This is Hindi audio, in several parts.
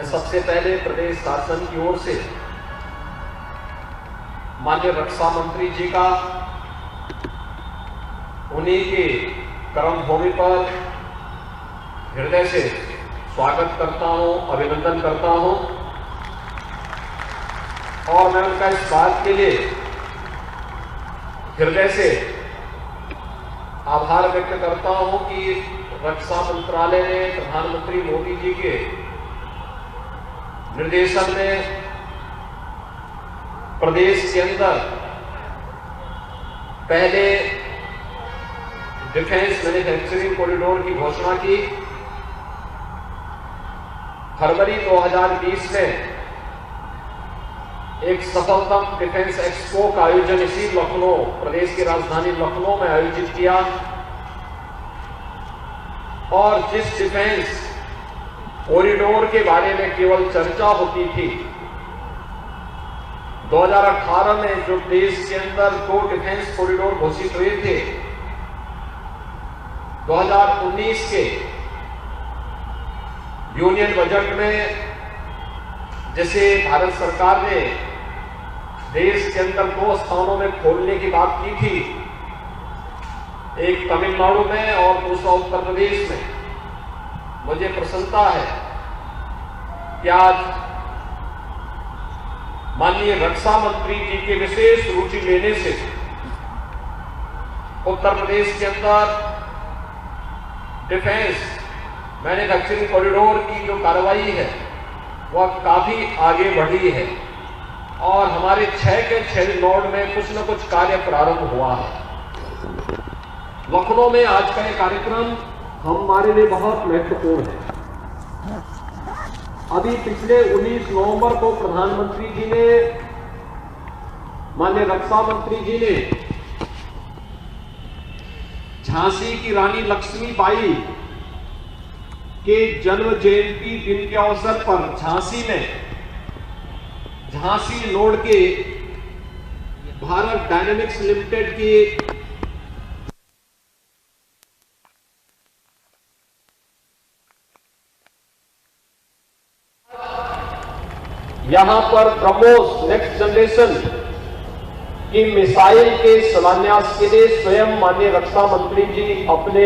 सबसे पहले प्रदेश शासन की ओर से माननीय रक्षा मंत्री जी का उन्हीं के कर्मभूमि पर हृदय से स्वागत करता हूं, अभिनंदन करता हूं और मैं उनका इस बात के लिए हृदय से आभार व्यक्त करता हूं कि रक्षा मंत्रालय ने प्रधानमंत्री मोदी जी के निर्देशन में प्रदेश के अंदर पहले डिफेंस मैन्युफैक्चरिंग कॉरिडोर की घोषणा की। फरवरी 2020 में एक सफलतम डिफेंस एक्सपो का आयोजन इसी लखनऊ, प्रदेश की राजधानी लखनऊ में आयोजित किया और जिस डिफेंस कॉरिडोर के बारे में केवल चर्चा होती थी, 2018 में जो देश के अंदर 2 डिफेंस कॉरिडोर घोषित हुए थे, 2019 के यूनियन बजट में जैसे भारत सरकार ने देश के अंदर 2 स्थानों में खोलने की बात की थी, एक तमिलनाडु में और दूसरा उत्तर प्रदेश में, मुझे प्रसन्नता है कि आज माननीय रक्षा मंत्री जी के विशेष रुचि लेने से उत्तर प्रदेश के अंदर डिफेंस मैन्युफैक्चरिंग कॉरिडोर की जो कार्रवाई है वह काफी आगे बढ़ी है और हमारे 6 के 6 नोड में कुछ न कुछ कार्य प्रारंभ हुआ है। लखनऊ में आज का ये कार्यक्रम हमारे लिए बहुत महत्वपूर्ण है। अभी पिछले 19 नवंबर को प्रधानमंत्री जी ने, माननीय रक्षा मंत्री जी ने झांसी की रानी लक्ष्मीबाई के जन्म जयंती दिन के अवसर पर झांसी में झांसी नोड के भारत डायनेमिक्स लिमिटेड की यहां पर ब्रह्मोस नेक्स्ट जनरेशन की मिसाइल के शिलान्यास के लिए स्वयं माननीय रक्षा मंत्री जी अपने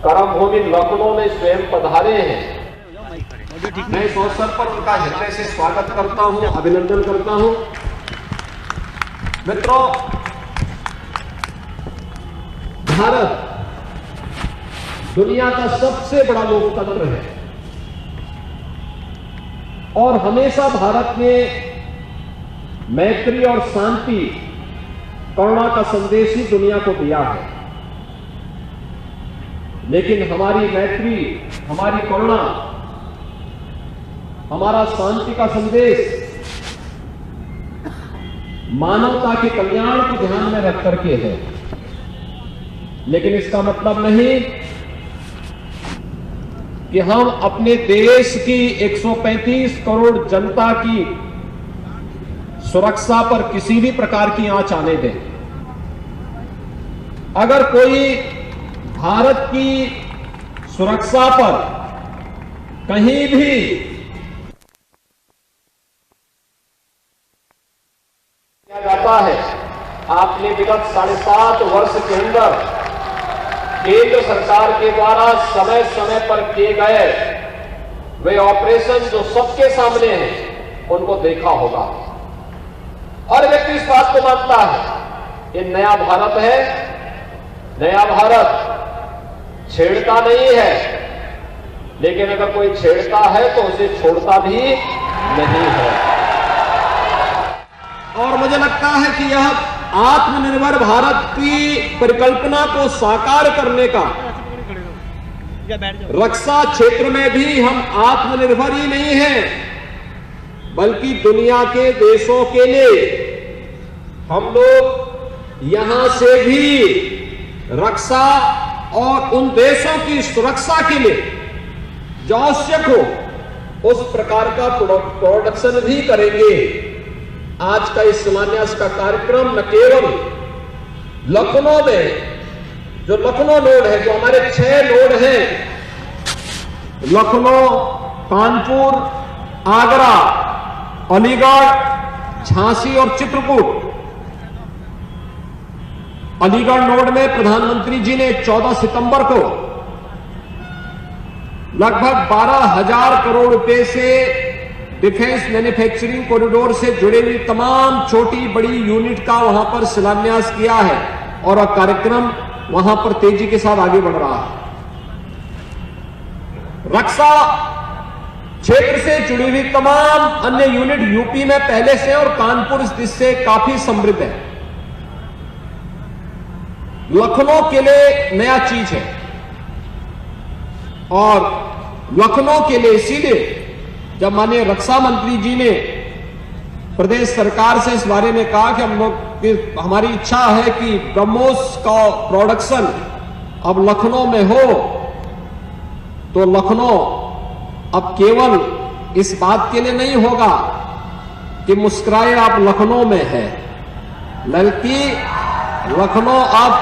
कर्मभूमि लखनऊ में स्वयं पधारे हैं। मैं इस अवसर पर उनका हृदय से स्वागत करता हूं, अभिनंदन करता हूं। मित्रों, भारत दुनिया का सबसे बड़ा लोकतंत्र है और हमेशा भारत ने मैत्री और शांति, करुणा का संदेश ही दुनिया को दिया है। लेकिन हमारी मैत्री, हमारी करुणा, हमारा शांति का संदेश मानवता के कल्याण को ध्यान में रख करके है। लेकिन इसका मतलब नहीं कि हम अपने देश की 135 करोड़ जनता की सुरक्षा पर किसी भी प्रकार की आंच आने दें। अगर कोई भारत की सुरक्षा पर कहीं भी किया जाता है, आपने विगत 7.5 वर्ष के अंदर केंद्र सरकार के द्वारा समय समय पर किए गए वे ऑपरेशन जो सबके सामने हैं उनको देखा होगा। हर व्यक्ति इस बात को मानता है ये नया भारत है। नया भारत छेड़ता नहीं है, लेकिन अगर कोई छेड़ता है तो उसे छोड़ता भी नहीं है। और मुझे लगता है कि यह आत्मनिर्भर भारत की परिकल्पना को साकार करने का, रक्षा क्षेत्र में भी हम आत्मनिर्भर ही नहीं हैं, बल्कि दुनिया के देशों के लिए हम लोग यहां से भी रक्षा और उन देशों की सुरक्षा के लिए जो आवश्यक हो उस प्रकार का प्रोडक्शन भी करेंगे। आज का इस शिलान्यास का कार्यक्रम न केवल लखनऊ में, जो लखनऊ नोड है, जो हमारे 6 नोड हैं, लखनऊ, कानपुर, आगरा, अलीगढ़, झांसी और चित्रकूट। अलीगढ़ नोड में प्रधानमंत्री जी ने 14 सितंबर को लगभग 12,000 करोड़ रुपए से डिफेंस मैन्युफैक्चरिंग कॉरिडोर से जुड़े हुई तमाम छोटी बड़ी यूनिट का वहां पर शिलान्यास किया है और कार्यक्रम वहां पर तेजी के साथ आगे बढ़ रहा है। रक्षा क्षेत्र से जुड़ी हुई तमाम अन्य यूनिट यूपी में पहले से और कानपुर इससे काफी समृद्ध है। लखनऊ के लिए नया चीज है और लखनऊ के लिए इसीलिए जब माननीय रक्षा मंत्री जी ने प्रदेश सरकार से इस बारे में कहा कि हम लोग हमारी इच्छा है कि ब्रह्मोस का प्रोडक्शन अब लखनऊ में हो, तो लखनऊ अब केवल इस बात के लिए नहीं होगा कि मुस्कुराए आप लखनऊ में है, बल्कि लखनऊ अब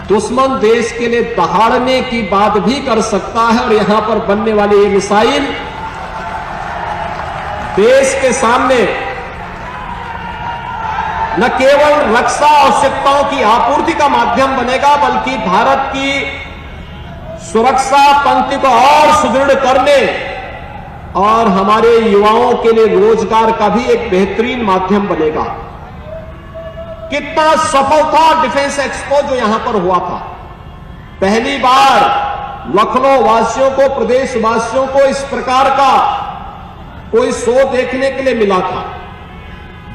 दुश्मन देश के लिए दहाड़ने की बात भी कर सकता है। और यहां पर बनने वाली ये मिसाइल देश के सामने न केवल रक्षा आवश्यकताओं की आपूर्ति का माध्यम बनेगा, बल्कि भारत की सुरक्षा पंक्ति को और सुदृढ़ करने और हमारे युवाओं के लिए रोजगार का भी एक बेहतरीन माध्यम बनेगा। कितना सफल था डिफेंस एक्सपो जो यहां पर हुआ था। पहली बार लखनऊ वासियों को, प्रदेश वासियों को इस प्रकार का कोई शो देखने के लिए मिला था,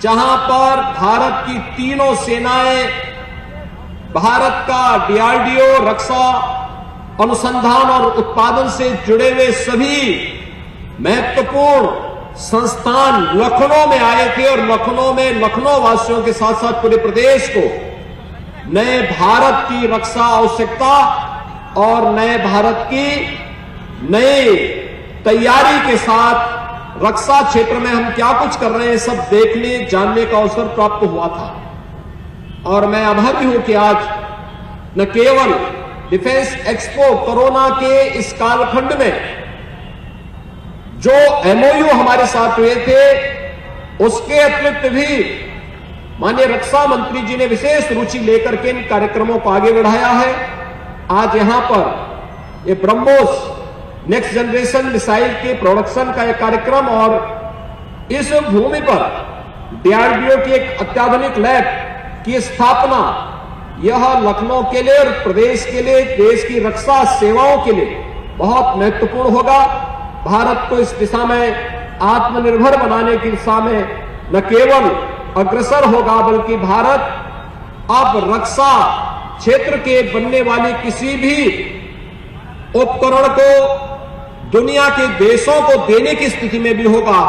जहां पर भारत की तीनों सेनाएं, भारत का डीआरडीओ, रक्षा अनुसंधान और उत्पादन से जुड़े हुए सभी महत्वपूर्ण संस्थान लखनऊ में आए थे और लखनऊ में लखनऊ वासियों के साथ साथ पूरे प्रदेश को नए भारत की रक्षा आवश्यकता और नए भारत की नई तैयारी के साथ रक्षा क्षेत्र में हम क्या कुछ कर रहे हैं सब देखने जानने का अवसर प्राप्त हुआ था। और मैं आभारी हूं कि आज न केवल डिफेंस एक्सपो कोरोना के इस कालखंड में जो एमओयू हमारे साथ हुए थे, उसके अतिरिक्त भी माननीय रक्षा मंत्री जी ने विशेष रुचि लेकर के इन कार्यक्रमों को आगे बढ़ाया है। आज यहां पर ये ब्रह्मोस नेक्स्ट जनरेशन मिसाइल के प्रोडक्शन का एक कार्यक्रम और इस भूमि पर डीआरडीओ की एक अत्याधुनिक लैब की स्थापना, यह लखनऊ के लिए और प्रदेश के लिए, देश की रक्षा सेवाओं के लिए बहुत महत्वपूर्ण होगा। भारत को इस दिशा में आत्मनिर्भर बनाने की दिशा में न केवल अग्रसर होगा, बल्कि भारत अब रक्षा क्षेत्र के बनने वाले किसी भी उपकरण को दुनिया के देशों को देने की स्थिति में भी होगा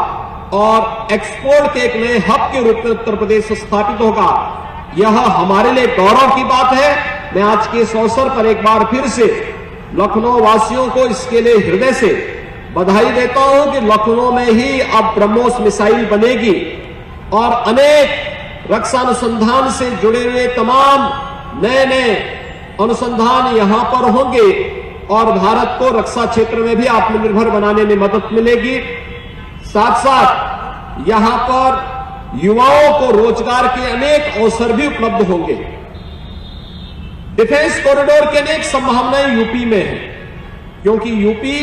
और एक्सपोर्ट के एक नए हब के रूप में उत्तर प्रदेश स्थापित होगा। यह हमारे लिए गौरव की बात है। मैं आज के इस अवसर पर एक बार फिर से लखनऊ वासियों को इसके लिए हृदय से बधाई देता हूं कि लखनऊ में ही अब ब्रह्मोस मिसाइल बनेगी और अनेक रक्षा अनुसंधान से जुड़े हुए तमाम नए नए अनुसंधान यहां पर होंगे और भारत को रक्षा क्षेत्र में भी आत्मनिर्भर बनाने में मदद मिलेगी। साथ साथ यहां पर युवाओं को रोजगार के अनेक अवसर भी उपलब्ध होंगे। डिफेंस कॉरिडोर की अनेक संभावनाएं यूपी में है, क्योंकि यूपी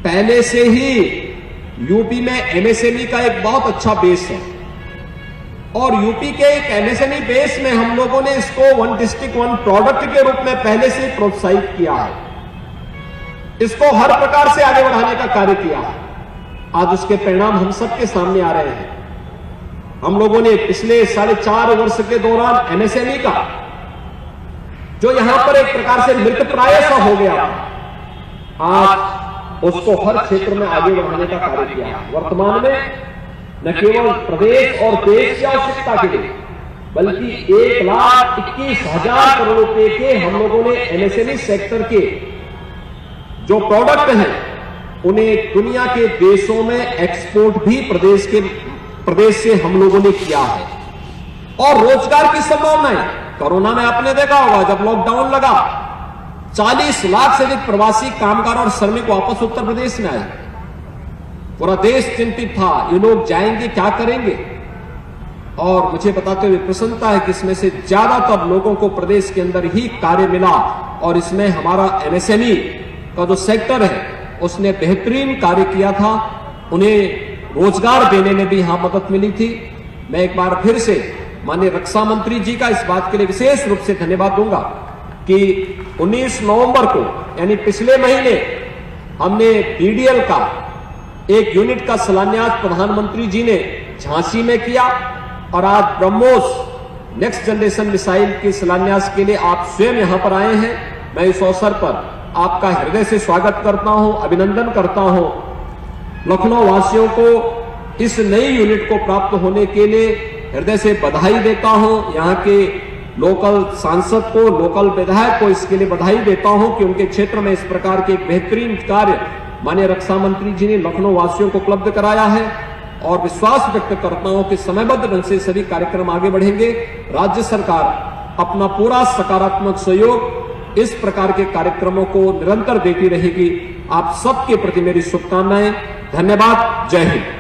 पहले से ही यूपी में एमएसएमई का एक बहुत अच्छा बेस है और यूपी के एक एमएसएमई बेस में हम लोगों ने इसको वन डिस्ट्रिक्ट वन प्रोडक्ट के रूप में पहले से प्रोत्साहित किया है, इसको हर प्रकार से आगे बढ़ाने का कार्य किया है। आज उसके परिणाम हम सबके सामने आ रहे हैं। हम लोगों ने पिछले 4.5 वर्ष के दौरान एमएसएमई का जो यहां पर एक प्रकार से मृतप्राय सा हो गया, आज उसको हर क्षेत्र में आगे बढ़ाने का कार्य किया है। वर्तमान में न केवल प्रदेश और देश की आवश्यकता के लिए, बल्कि 1,21,000 करोड़ रुपए के हम लोगों ने एमएसएमई सेक्टर के जो प्रोडक्ट हैं उन्हें दुनिया के देशों में एक्सपोर्ट भी प्रदेश से हम लोगों ने किया है। और रोजगार की संभावनाएं कोरोना में आपने देखा होगा, जब लॉकडाउन लगा 40 लाख से अधिक प्रवासी कामगार और श्रमिक वापस उत्तर प्रदेश में आए। पूरा देश चिंतित था, ये लोग जाएंगे क्या करेंगे। और मुझे बताते हुए प्रसन्नता है कि इसमें से ज्यादातर लोगों को प्रदेश के अंदर ही कार्य मिला और इसमें हमारा एमएसएमई का जो सेक्टर है उसने बेहतरीन कार्य किया था, उन्हें रोजगार देने में भी यहां मदद मिली थी। मैं एक बार फिर से माननीय रक्षा मंत्री जी का इस बात के लिए विशेष रूप से धन्यवाद दूंगा कि 19 नवंबर को यानी पिछले महीने हमने डीडीएल का एक यूनिट का शिलान्यास प्रधानमंत्री जी ने झांसी में किया और आज ब्रह्मोस नेक्स्ट जनरेशन मिसाइल के शिलान्यास के लिए आप स्वयं यहां पर आए हैं। मैं इस अवसर पर आपका हृदय से स्वागत करता हूं, अभिनंदन करता हूं। लखनऊ वासियों को इस नई यूनिट को प्राप्त होने के लिए हृदय से बधाई देता हूं। यहां के लोकल सांसद को, लोकल विधायक को इसके लिए बधाई देता हूं कि उनके क्षेत्र में इस प्रकार के एक बेहतरीन कार्य माननीय रक्षा मंत्री जी ने लखनऊ वासियों को उपलब्ध कराया है और विश्वास व्यक्त करता हूं कि समयबद्ध ढंग से सभी कार्यक्रम आगे बढ़ेंगे। राज्य सरकार अपना पूरा सकारात्मक सहयोग इस प्रकार के कार्यक्रमों को निरंतर देती रहेगी। आप सबके प्रति मेरी शुभकामनाएं। धन्यवाद। जय हिंद।